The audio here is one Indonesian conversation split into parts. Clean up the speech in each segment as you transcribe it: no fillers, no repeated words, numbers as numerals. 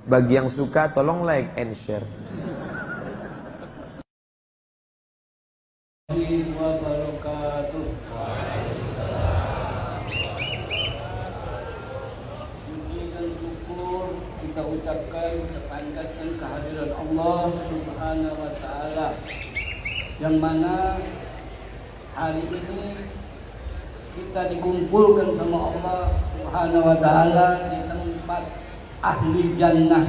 Bagi yang suka tolong like and share. Wabarakatuh. Puji dan syukur kita ucapkan, kita panjatkan kehadiran Allah Subhanahu wa Ta'ala, yang mana hari ini kita dikumpulkan sama Allah Subhanahu wa Ta'ala di tempat ahli jannah.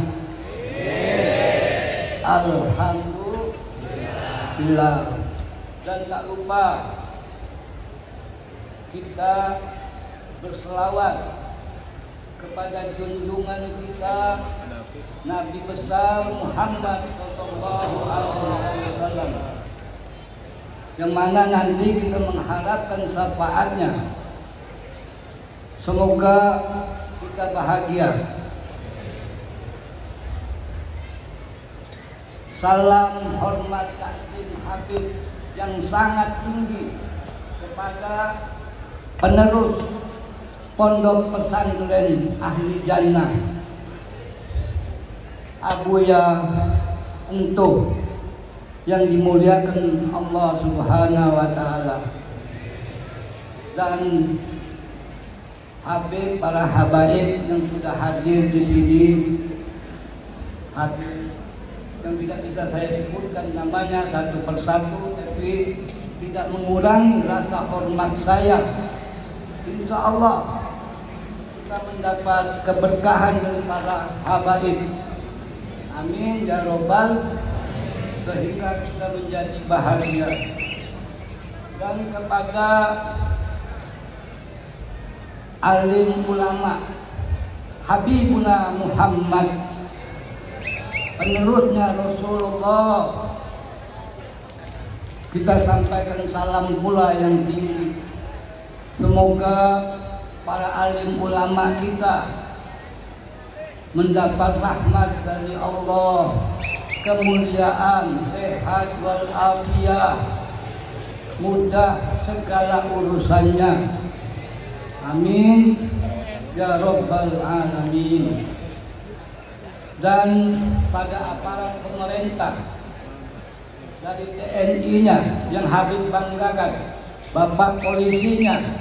Alhamdulillah. Dan tak lupa kita berselawat kepada junjungan kita Nabi besar Muhammad sallallahu alaihi wasallam, yang mana nanti kita mengharapkan syafaatnya. Semoga kita bahagia. Salam hormat takdim Habib yang sangat tinggi kepada penerus Pondok Pesantren Ahli Jannah Abuya Entuh, yang dimuliakan Allah Subhanahu wa Ta'ala, dan Habib, para habaib yang sudah hadir di sini, Habib yang tidak bisa saya sebutkan namanya satu persatu, tapi tidak mengurangi rasa hormat saya. Insya Allah kita mendapat keberkahan dari para habaib. Amin ya robbal, sehingga kita menjadi bahagia. Dan kepada alim ulama Habibuna Muhammad, penerusnya Rasulullah, kita sampaikan salam pula yang tinggi. Semoga para alim ulama kita mendapat rahmat dari Allah, kemuliaan, sehat walafiat, mudah segala urusannya. Amin ya rabbal alamin. Dan pada aparat pemerintah, dari TNI-nya yang Habib banggakan, Bapak polisinya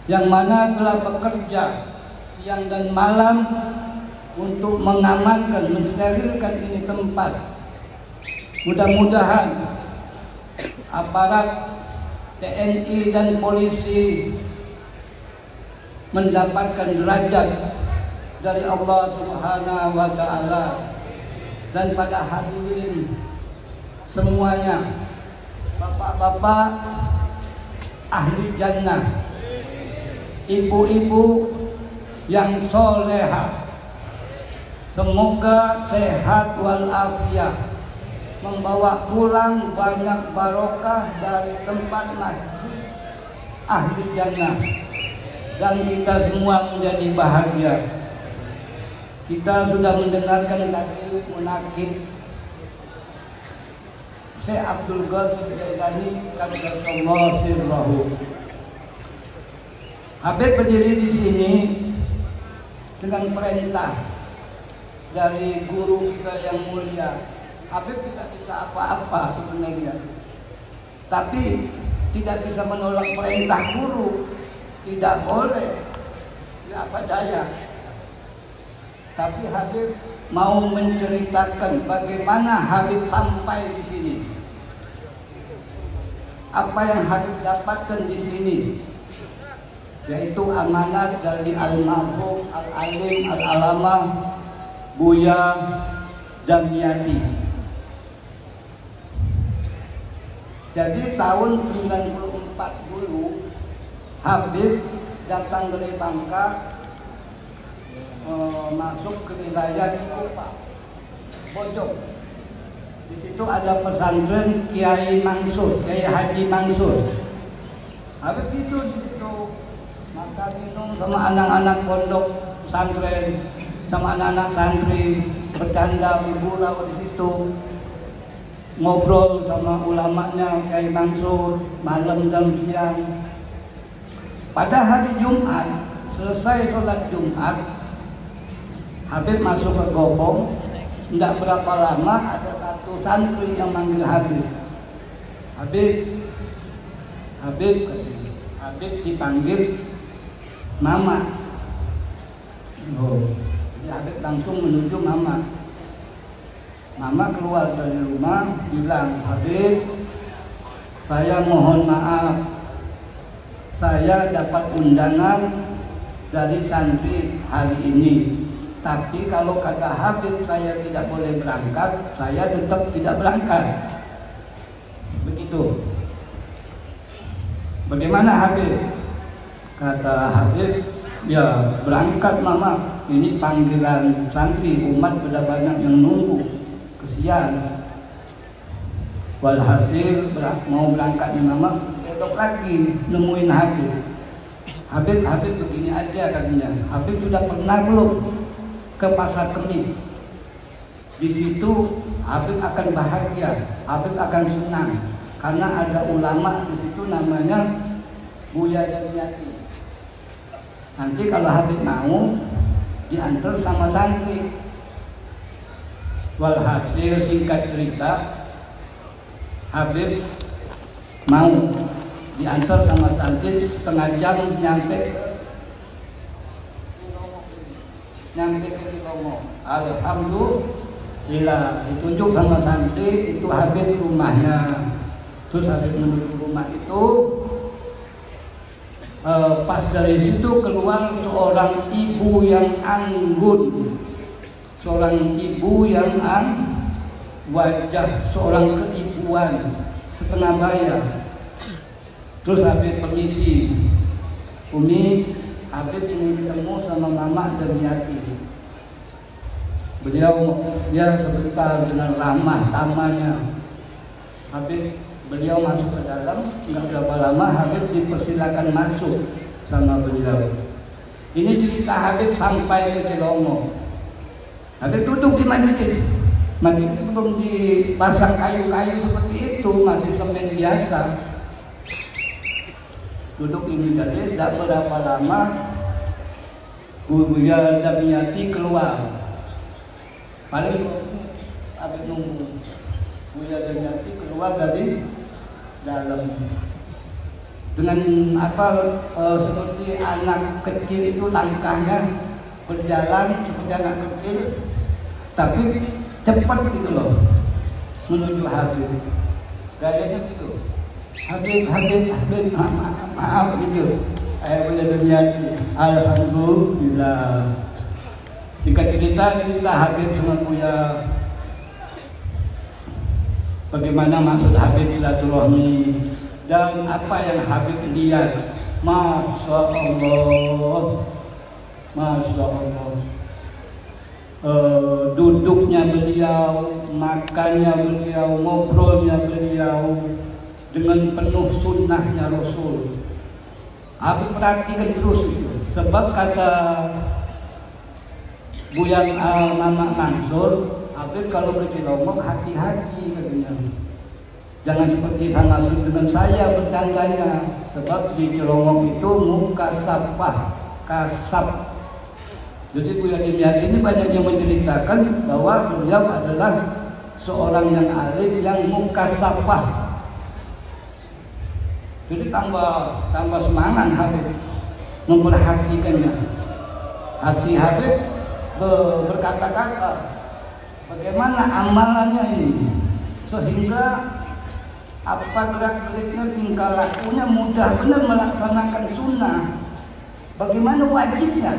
yang mana telah bekerja siang dan malam untuk mengamankan, mensterilkan ini tempat. Mudah-mudahan aparat TNI dan polisi mendapatkan derajat dari Allah Subhanahu wa Ta'ala. Dan pada hadirin semuanya, bapak-bapak ahli jannah, ibu-ibu yang soleha, semoga sehat walafiat, membawa pulang banyak barokah dari tempat masjid ahli jannah, dan kita semua menjadi bahagia. Kita sudah mendengarkan tadi munakib Syekh Abdul Qadir Jailani qaddasallahu sirrahu. Habib berdiri di sini dengan perintah dari guru kita yang mulia. Habib tidak bisa apa-apa sebenarnya, tapi tidak bisa menolak perintah guru. Tidak boleh, ya apa daya. Tapi Habib mau menceritakan bagaimana Habib sampai di sini, apa yang Habib dapatkan di sini, yaitu amanat dari almarhum al-alim al-alamah Buya Damyati. Jadi tahun 94 dulu Habib datang dari Bangka, masuk ke wilayah Cikupa, Bojong. Di situ ada pesantren Kiai Mansur, Kiai Haji Mansur. Habib itu di situ makan minum sama anak-anak pondok pesantren, sama anak-anak santri, bercanda bergurau di situ, ngobrol sama ulamanya Kiai Mansur malam dan siang. Pada hari Jumat, selesai sholat Jumat, Habib masuk ke Gobong, tidak berapa lama ada satu santri yang manggil Habib. Habib dipanggil Mama. Jadi Habib langsung menuju Mama. Mama keluar dari rumah bilang, Habib, saya mohon maaf, saya dapat undangan dari santri hari ini. Tapi kalau kata Habib saya tidak boleh berangkat, saya tetap tidak berangkat. Begitu. Bagaimana Habib? Kata Habib, ya berangkat Mama. Ini panggilan santri, umat sudah banyak yang nunggu. Kesian. Walhasil mau berangkat nih Mama, besok lagi nemuin Habib. Habib begini aja katanya. Habib sudah pernah belum ke Pasar Kemis? Di situ Habib akan bahagia, Habib akan senang karena ada ulama di situ namanya Buya Damyati. Nanti kalau Habib mau diantar sama santri. Walhasil singkat cerita, Habib mau diantar sama santri, setengah jam nyampe ke Cilomo. Alhamdulillah ditunjuk sama santri, itu Habib rumahnya. Terus Habib menuju rumah itu, pas dari situ keluar seorang ibu yang anggun, seorang ibu yang wajah seorang keibuan setengah bayar. Terus Habib permisi, Umi, Habib ingin ketemu sama Mama Damyati. Beliau ya sebentar dengan ramah tamanya. Beliau masuk ke dalam, nggak berapa lama Habib dipersilakan masuk sama beliau. Ini cerita Habib sampai ke Cilomo. Habib duduk di majelis belum dipasang kayu-kayu seperti itu, masih semen biasa. Duduk di majelis, tidak berapa lama Buya Damyati keluar. Paling Habib nunggu Buya Damyati keluar dari dalam dengan seperti anak kecil itu langkahnya berjalan seperti anak kecil, tapi cepat gitu loh menuju Habib. Gayanya gitu. Habib, maaf gitu. Buya Damyati, alhamdulillah. Singkat cerita Habib sama Buya, bagaimana maksud Habib silaturahmi dan apa yang Habib lihat. Masya Allah, duduknya beliau, makannya beliau, ngobrolnya beliau dengan penuh sunnahnya Rasul. Habib perhatikan terus itu. Sebab kata Buya Mama Mansur, Habib kalau bercilongok hati-hati katanya. Jangan seperti sama dengan saya bercandanya. Sebab di Cilongok itu muka sapah, kasap. Jadi Buya Damyati ini banyak yang menceritakan bahwa beliau adalah seorang yang alim yang muka sapah. Jadi tambah semangat Habib memperhatikannya. Hati Habib berkata-kata, bagaimana amalannya ini sehingga apa gerak-geriknya, tingkah lakunya mudah benar melaksanakan sunnah. Bagaimana wajibnya?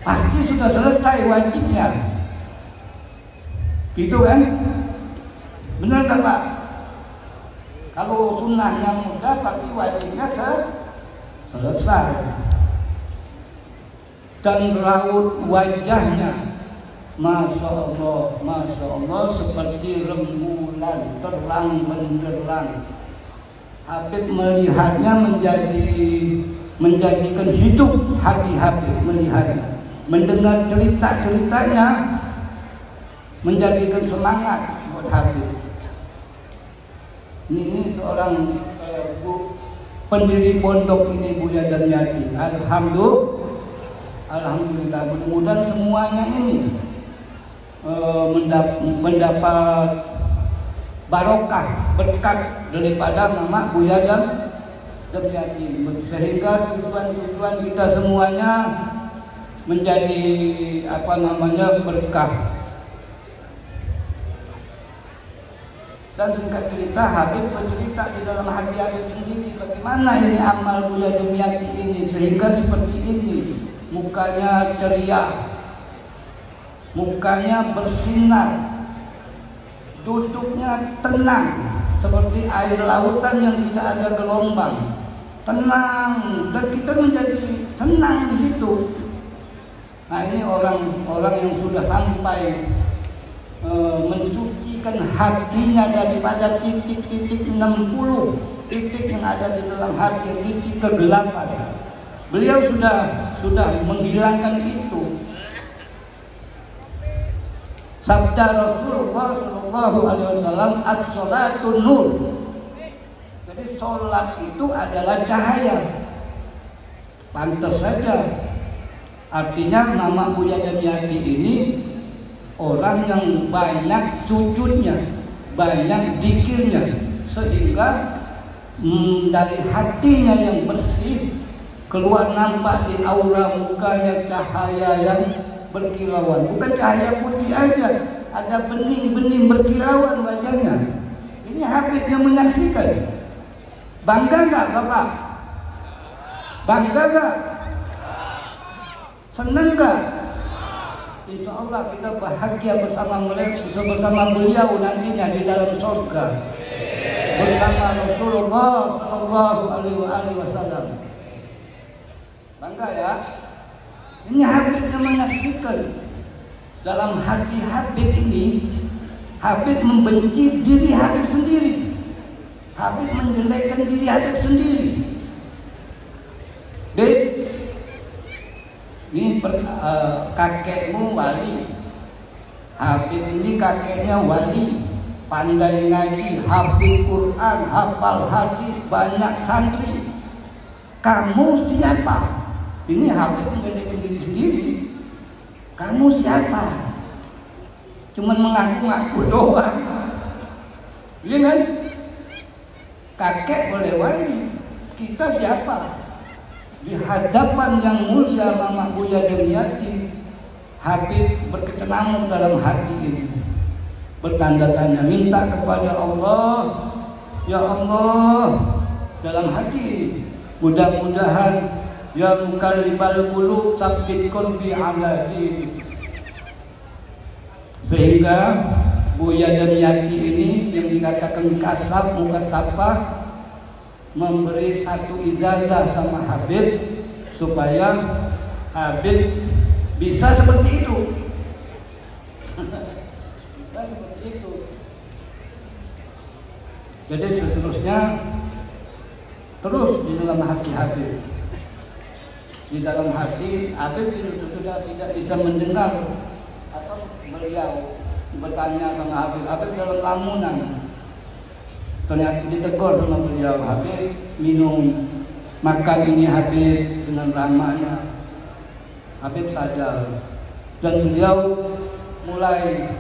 Pasti sudah selesai wajibnya. Gitu kan? Benar kan Pak? Kalau sunnahnya mudah pasti wajibnya selesai. Dan raut wajahnya, Masya Allah seperti rembulan terang benderang. Habib melihatnya menjadikan hidup hati Habib melihatnya. Mendengar cerita-ceritanya menjadikan semangat buat Habib. Ini seorang pendiri pondok ini Buya Damyati. Alhamdulillah, mudah-mudahan semuanya ini mendapat barokah, berkat daripada Mama Buya Damyati, sehingga tujuan-tujuan kita semuanya menjadi berkah. Dan singkat cerita, Habib bercerita di dalam hati Habib sendiri bagaimana ini amal Buya Damyati ini sehingga seperti ini, mukanya ceria, mukanya bersinar, duduknya tenang seperti air lautan yang tidak ada gelombang, tenang, dan kita menjadi senang di situ. Nah, ini orang-orang yang sudah sampai mensucikan hatinya daripada titik-titik 60 titik yang ada di dalam hati, titik kegelapan. Beliau sudah menghilangkan itu. Sabda Rasulullah Shallallahu Alaihi Wasallam, as-sholatu nur. Jadi sholat itu adalah cahaya. Pantas saja. Artinya Mama Buya Damyati ini orang yang banyak sujudnya, banyak zikirnya, sehingga dari hatinya yang bersih keluar nampak di aura mukanya cahaya yang berkilauan. Bukan cahaya putih aja, ada bening-bening berkilauan wajahnya. Ini Habib yang menyaksikan. Bangga gak Bapak? Bangga gak? Senang gak? Insya Allah kita bahagia bersama beliau nantinya di dalam surga bersama Rasulullah Shallallahu Alaihi Wasallam. Bangga ya. Ini Habib yang menyaksikan. Dalam hati Habib ini, Habib membenci diri Habib sendiri. Habib menjelekkan diri Habib sendiri. Ini kakekmu wali. Habib ini kakeknya wali, pandai ngaji, hafal Quran, hafal hadis, banyak santri. Kamu siapa? Ini Habib menjadikan diri sendiri. Kamu siapa? Cuman mengaku-ngaku doang. Iya kan? Kakek boleh wali. Kita siapa? Di hadapan yang mulia Mama Buya Damyati, Habib berkecenangan dalam hati ini, bertanda tanya, minta kepada Allah, ya Allah, dalam hati ini, mudah-mudahan ya mukallibal qulub tsabbit qalbi ala dinik. Sehingga Buya Damyati ini yang dikatakan kasab mukasafah memberi satu ijazah sama Habib supaya Habib bisa seperti itu. Bisa seperti itu. Jadi seterusnya terus di dalam hati Habib. Di dalam hati Habib itu sudah tidak bisa mendengar atau beliau bertanya sama Habib. Habib dalam lamunan. Ternyata ditegur sama beliau, Habib minum, makan ini Habib dengan ramahnya. Habib sadar dan beliau mulai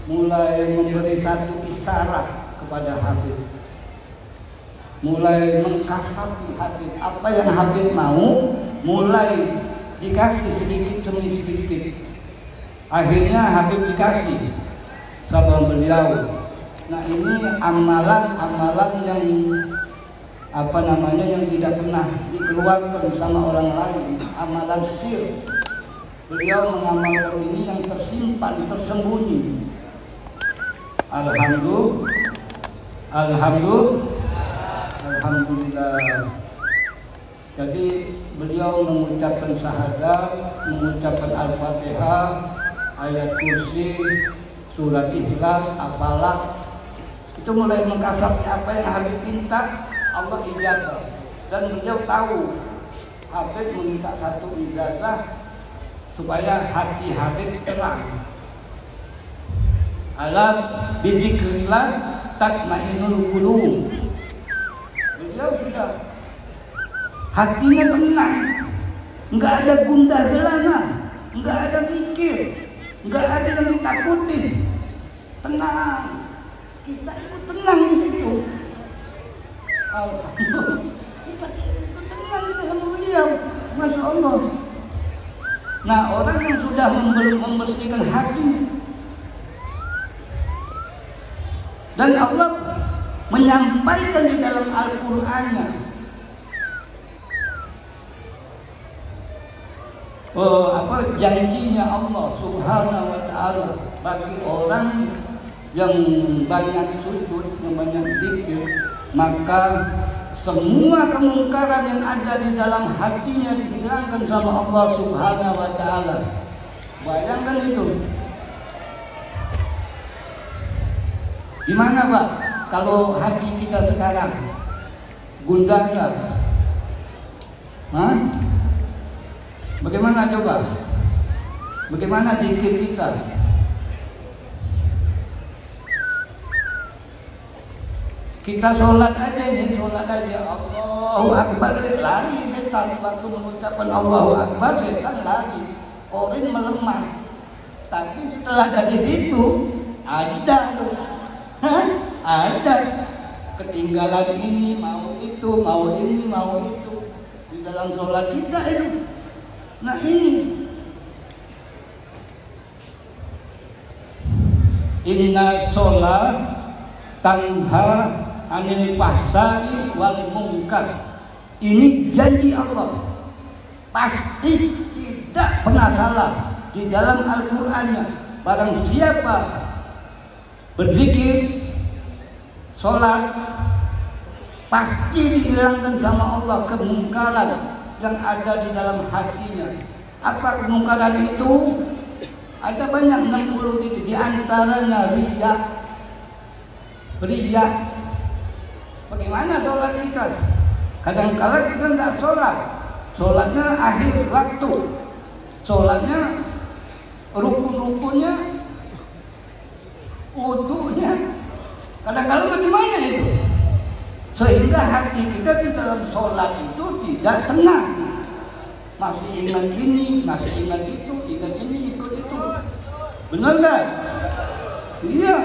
memberi satu isyarat kepada Habib, mulai mengkasapi Habib. Apa yang Habib mau mulai dikasih sedikit demi sedikit. Akhirnya Habib dikasih sama beliau. Nah, ini amalan-amalan yang yang tidak pernah dikeluarkan sama orang lain, amalan sir. Beliau mengamalkan ini yang tersimpan, tersembunyi. Alhamdulillah. Jadi beliau mengucapkan syahadat, mengucapkan Al-Fatihah, ayat kursi, surat Ikhlas, apalah. Itu mulai mengkasapi apa yang Habib minta, Allah ijazah. Dan beliau tahu Habib meminta satu ijazah supaya hati Habib terang. Alam bidzikrillah tatma'innul qulub. Beliau sudah hatinya tenang. nggak ada gundah gelana, nggak ada mikir, nggak ada yang ditakutin, tenang. Kita ikut tenang di situ. Alhamdulillah, kita ikut tenang di dalam beliau, masya Allah. Nah, orang yang sudah membersihkan hati dan Allah menyampaikan di dalam Al-Qur'annya, janjinya Allah Subhanahu wa ta'ala bagi orang yang banyak sujud, yang banyak zikir, maka semua kemungkaran yang ada di dalam hatinya dihilangkan sama Allah Subhanahu wa ta'ala. Bayangkan itu. Gimana Pak kalau hati kita sekarang gundah nggak? Hah? Bagaimana coba? Bagaimana zikir kita? Kita sholat aja nih, sholat aja Allahu Akbar, lari setan. Waktu mengucapkan Allahu Akbar, setan lari, korin melemah. Tapi setelah dari situ ada ketinggalan ini, mau itu, mau ini, mau itu di dalam sholat kita itu. Nah ini inna sholat tanha anil fahsai wal munkar. Ini janji Allah, pasti tidak pernah salah di dalam Al-Qur'annya. Barang siapa berzikir, sholat, pasti dihilangkan sama Allah kemungkaran yang ada di dalam hatinya. Apa kemungkaran itu? Ada banyak, 60 titik. Di antaranya riya. Bagaimana sholat kita? Kadang-kala kita nggak sholat, sholatnya akhir waktu, sholatnya rukun-rukunnya, wudunya, kadang-kala bagaimana itu? Sehingga hati kita di dalam sholat itu tidak tenang. Masih ingat ini, masih ingat itu, ingat ini, ikut itu. Benar nggak? Iya.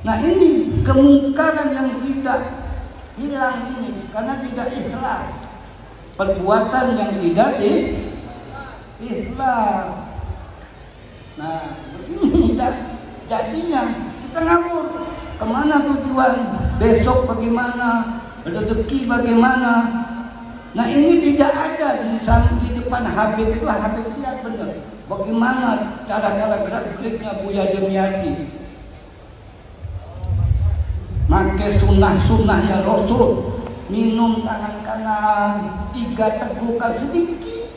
Nah ini kemungkaran yang tidak hilang ini karena tidak ikhlas. Perbuatan yang tidak ikhlas. Nah begini jadinya kita ngawur. Kemana tujuan? Besok bagaimana? Rezeki bagaimana? Nah ini tidak ada di depan Habib itu. Habib lihat benar bagaimana cara-cara gerak-geriknya Buya Demyati. Makai sunnah-sunnahnya Rasul, minum tangan kanan 3 tegukan sedikit.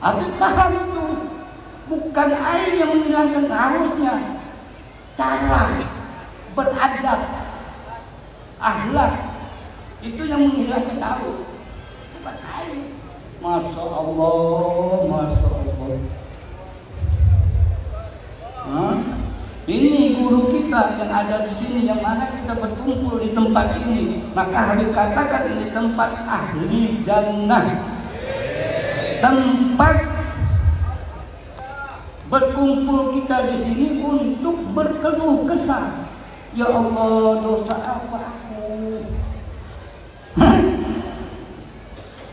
Habib paham itu bukan air yang menghilangkan hausnya, cara beradab, akhlak itu yang menghilangkan haus, bukan air. Masya Allah, Masya Allah. Ini guru kita yang ada di sini, yang mana kita berkumpul di tempat ini. Maka Habib katakan ini tempat ahli jannah, tempat berkumpul kita di sini untuk berkeluh kesah. Ya Allah, dosa apa aku?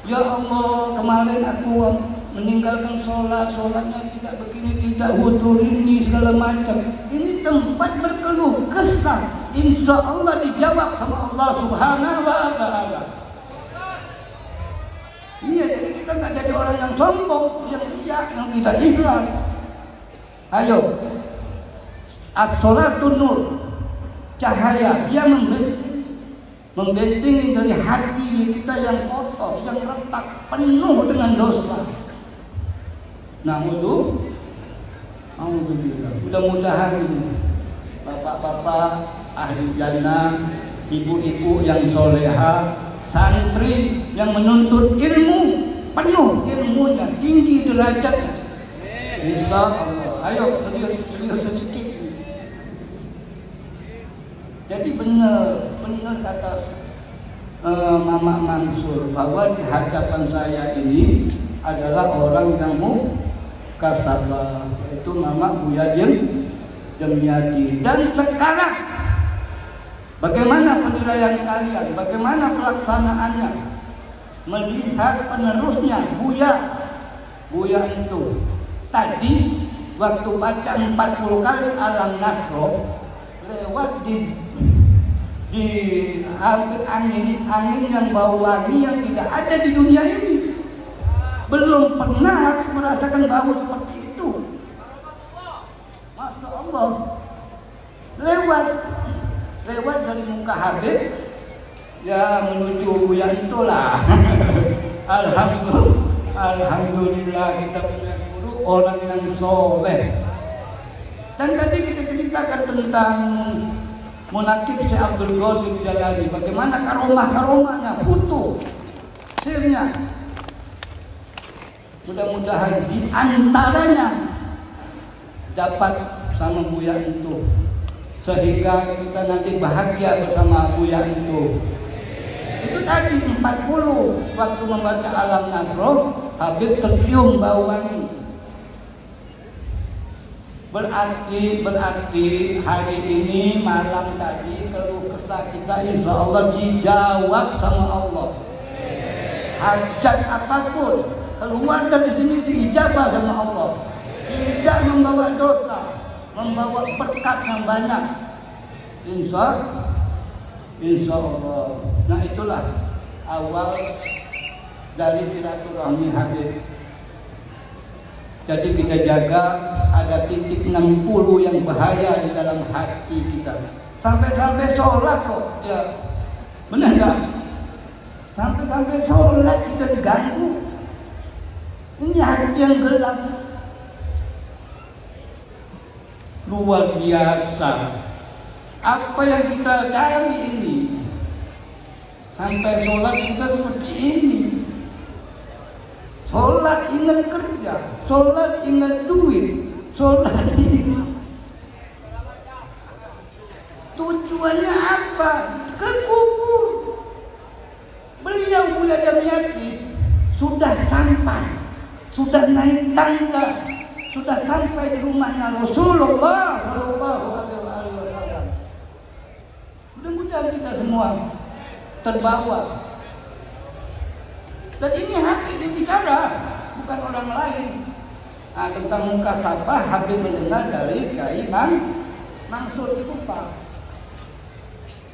Ya Allah, kemarin aku meninggalkan sholatnya tidak begini, tidak wudu ini segala macam. Ini tempat berkeluh kesah. Insya Allah dijawab sama Allah Subhanahu wa ta'ala. Iya, jadi kita nggak jadi orang yang sombong, yang tidak ikhlas. Ayo, as-sholatu nur, cahaya, dia membentengi dari hati kita yang kotor, yang retak, penuh dengan dosa. Alhamdulillah. Mudah-mudahan bapak-bapak ahli jannah, ibu-ibu yang soleha, santri yang menuntut ilmu, penuh ilmunya, tinggi derajatnya. Insya Allah. Ayo serius sedikit. Jadi benar kata Mama Mansur bahwa di hadapan saya ini adalah orang yang mukasabah, yaitu Mama Buya Demyati. Dan sekarang bagaimana penilaian kalian? Bagaimana pelaksanaannya? Melihat penerusnya Buya itu tadi waktu baca 40 kali Alam Nasro lewat di angin yang bau wangi yang tidak ada di dunia ini. Belum pernah aku merasakan bau seperti itu. Masya Allah. Lewat dari muka Habib ya menuju Buya itulah. Alhamdulillah kita punya guru orang yang soleh. Dan tadi kita ceritakan tentang Munakib Syekh Abdul Qadir Jalani, bagaimana karomah-karomahnya, putu sirnya. Mudah-mudahan di antaranya dapat sama Buya itu, sehingga kita nanti bahagia bersama Buya itu. Itu tadi 40 waktu membaca Alam Nasro, Habib tercium bau wangi. Berarti hari ini malam tadi keluh kesah kita insya Allah dijawab sama Allah. Hajat apapun keluar dari sini diijabah sama Allah. Tidak membawa dosa, membawa berkat yang banyak. Insya Allah. Nah itulah awal dari silaturahmi Habib. Jadi kita jaga ada titik 60 yang bahaya di dalam hati kita. Sampai sholat kok, ya benar nggak? Sampai sholat kita diganggu. Ini hati yang gelap. Luar biasa. Apa yang kita cari ini? Sampai sholat kita seperti ini. Sholat ingat kerja, sholat ingat duit, sholat ini. Tujuannya apa? Ke kubur. Beliau Buya Demyati sudah sampai, sudah naik tangga, sudah sampai di rumahnya Rasulullah Shallallahu Alaihi Wasallam. Mudah-mudahan kita semua terbawa. Dan ini Habib yang bicara, bukan orang lain. Nah, tentang mukasabah Habib mendengar dari Kiai Mansur di Kupang.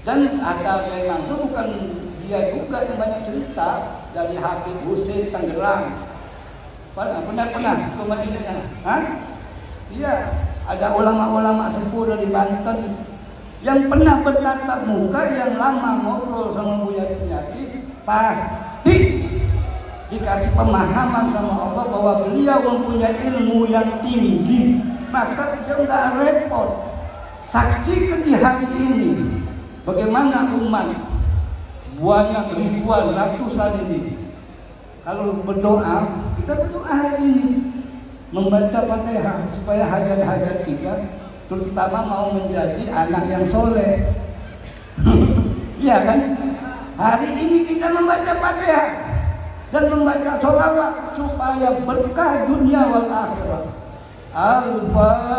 Dan ada Kiai Mansur bukan dia juga yang banyak cerita dari Habib Husin Tangerang. Pernah ke Madinah? Iya, ada ulama-ulama sepuh dari Banten yang pernah bertatap muka, yang lama ngobrol sama Buya Demyati, pasti dikasih pemahaman sama Allah bahwa beliau mempunyai ilmu yang tinggi, maka dia nggak repot. Saksikan di hari ini bagaimana umat banyak ribuan, ratusan ini. Kalau berdoa, kita berdoa hari ini membaca Fatihah supaya hajat-hajat kita, terutama mau menjadi anak yang soleh. Iya kan? Hari ini kita membaca Fatihah dan membaca sholawat supaya berkah dunia wal akhirat. Al-Fatihah.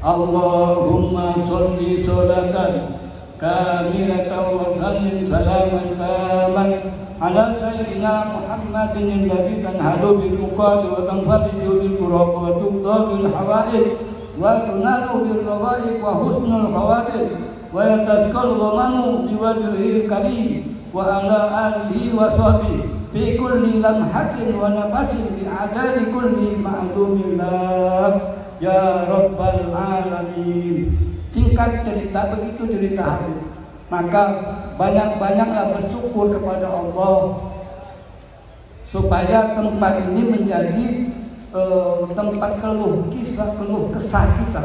Allahumma sholli sholatan kamilatan wa sallim salaman taman ala sayyidina Muhammadin alladhi tanhalu bil uqad wa tanfariju bil qurab wa tuqda bil hawaid wa tunalu bil raghaib wa husnul khawatir wa yatazkaru dhamanu bi wajhil karim wa ala alihi wa sahbihi fi kulli lamhatin wa nafasin bi adadi kulli ma'lumillah ya rabbal alamin. Singkat cerita, begitu cerita Habib. Maka banyak-banyaklah bersyukur kepada Allah supaya tempat ini menjadi tempat keluh kesah kita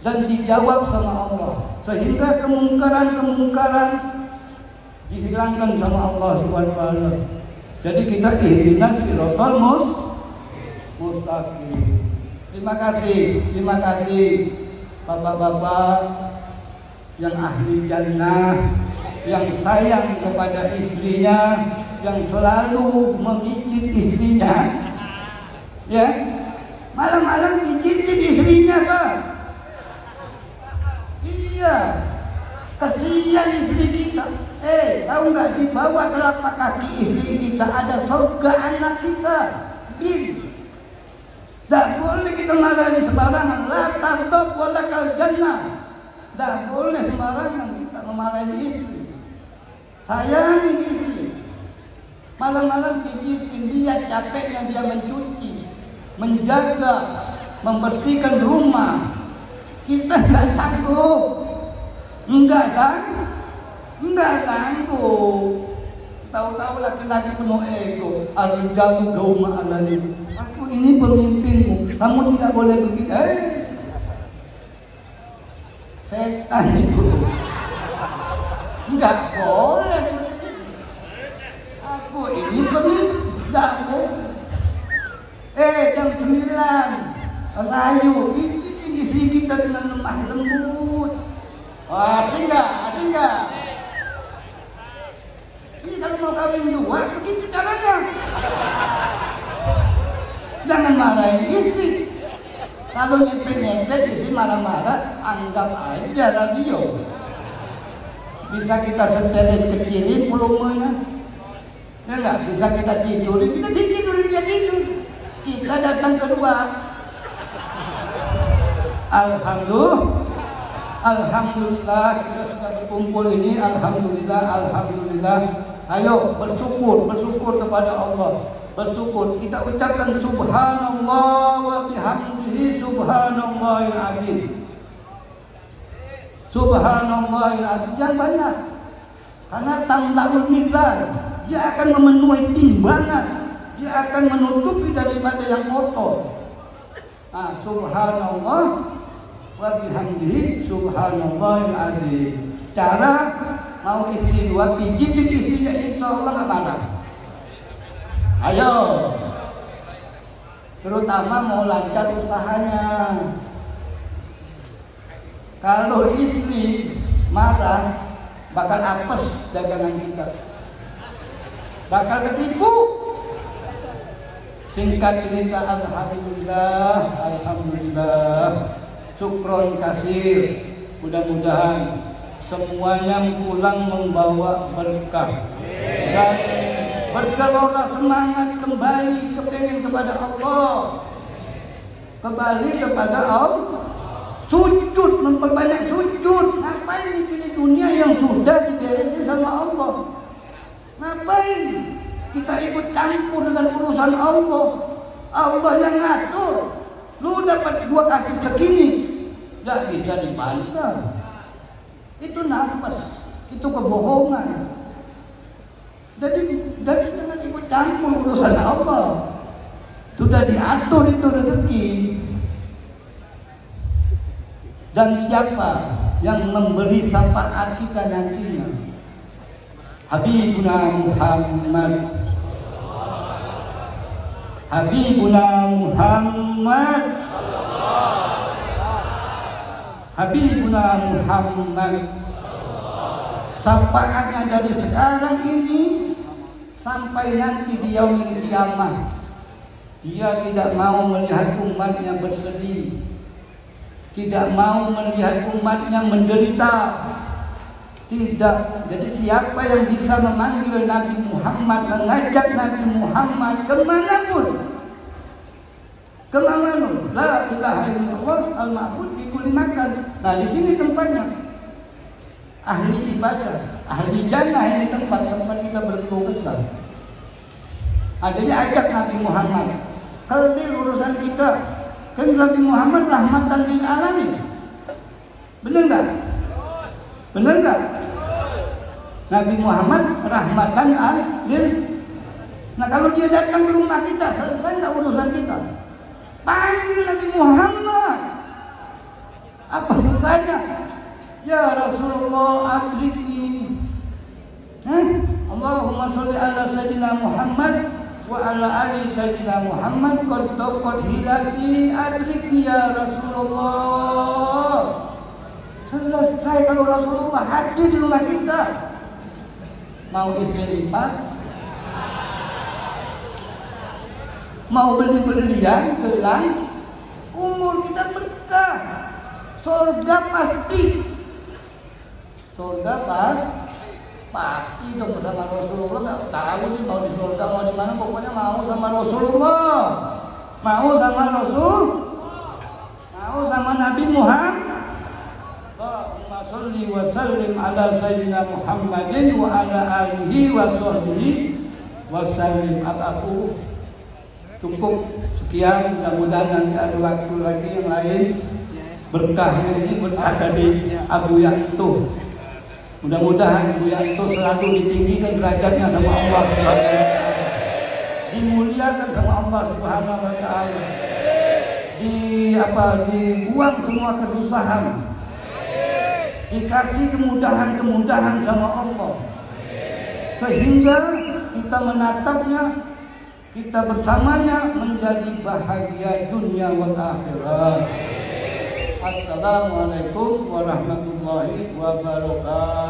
dan dijawab sama Allah, sehingga kemungkaran dihilangkan sama Allah Subhanahu wa taala. Jadi kita ihdinas siratal mustaqim. Terima kasih bapak-bapak yang ahli jannah, yang sayang kepada istrinya, yang selalu memijit istrinya. Ya, malam-malam pijitin istrinya, Pak. Iya, kasihan istri kita. Tahu nggak, di bawah telapak kaki istri kita ada surga anak kita. Tidak boleh kita marahin sembarangan. La tardab walakal jannah. Tidak boleh sembarangan kita memarahin istri. Sayangi istri. Malam-malam pijitin dia, capeknya dia mencuci, menjaga, membersihkan rumah. Kita nggak sanggup. Enggak sanggup. Tahu-tahu laki-laki penuh ego. Al-rijalu qawamun 'ala nisa. Aku ini pemimpinmu, kamu tidak boleh begitu. Setan itu. Enggak boleh. Aku ini pemimpin, enggak boleh. Jam 9 rayu, pijitin istri kita dengan lemah lembut. Ada enggak? Ini kalau mau kawin dua, begitu caranya. Jangan marahin istri. Kalau nyepet-nyepet istri marah-marah, anggap aja radio. Bisa kita setelin, kecilin volumenya. Ya enggak? Bisa kita tidurin, kita tidurin dia tidur. Kita datang kedua. Alhamdulillah kita sudah berkumpul ini. Alhamdulillah. Ayo bersyukur kepada Allah. Bersyukur, kita ucapkan subhanallah wa bihamdihi subhanallahil azim. Subhanallahil azim yang banyak. Karena tamla'ul mizan, dia akan memenuhi timbangan, dia akan menutupi daripada yang kotor. Subhanallah wa bihamdihi subhanallahil azim. Cara mau istri dua, pijitin istrinya, insya Allah gak marah. Ayo, terutama mau lancar usahanya. Kalau istri marah, bakal apes dagangan kita, bakal ketipu. Singkat cerita, alhamdulillah, syukron kasir. Mudah-mudahan semuanya pulang membawa berkah dan bergelora semangat kembali kepengen kepada Allah, kembali kepada Allah, sujud, memperbanyak sujud. Ngapain mikirin dunia yang sudah diberesin sama Allah? Ngapain kita ikut campur dengan urusan Allah? Allah yang ngatur. Lu dapat gua kasih segini, gak bisa dibantah. Itu nafas, itu kebohongan. Jadi jangan ikut campur urusan Allah. Sudah diatur itu rezeki. Dan siapa yang memberi syafaat kita nantinya? Habibuna Muhammad. Habibuna Muhammad. Habibuna Muhammad. Syafaatnya dari sekarang ini sampai nanti di yaumil kiamah. Dia tidak mau melihat umatnya bersedih, tidak mau melihat umatnya menderita. Tidak. Jadi siapa yang bisa memanggil Nabi Muhammad, mengajak Nabi Muhammad kemanapun, la ilaha illallah al-ma'bud bi kulli makan. Nah, di sini tempatnya. Ahli ibadah, ahli jannah, ini tempat kita berkeluh kesah. Jadi ajak Nabi Muhammad. Kalau di urusan kita, kan Nabi Muhammad rahmatan lil alamin. Benar enggak? Benar enggak? Nabi Muhammad rahmatan lil. Nah, kalau dia datang ke rumah kita, selesai enggak urusan kita? Panggil Nabi Muhammad. Apa susahnya? Ya Rasulullah, adrikni. Allahumma sholli ala sayyidina Muhammad wa ala ali sayyidina Muhammad qad hilati adrikni ya Rasulullah. Selesai kalau Rasulullah hadir di rumah kita. Mau istri 4, mau beli-belian, gelang, umur kita berkah. Surga pasti. Surga pasti dong bersama Rasulullah. Nggak tahu nih mau di surga mau di mana, pokoknya mau sama Rasulullah, mau sama mau sama Nabi Muhammad. Allahumma sholli wa sallim ala sayyidina Muhammadin wa ala alihi wa sahbihi wa sallim. Aku cukup sekian, mudah-mudahan nanti ada waktu lagi yang lain. Berkahnya ini berada di Abu Yanto. Mudah-mudahan Abu Yanto selalu ditinggikan derajatnya sama Allah Subhanahu wa taala. Dimuliakan sama Allah Subhanahu wa taala. Dibuang semua kesusahan. Dikasih kemudahan-kemudahan sama Allah. Sehingga kita menatapnya, kita bersamanya menjadi bahagia dunia wa akhirat. Assalamualaikum warahmatullahi wabarakatuh.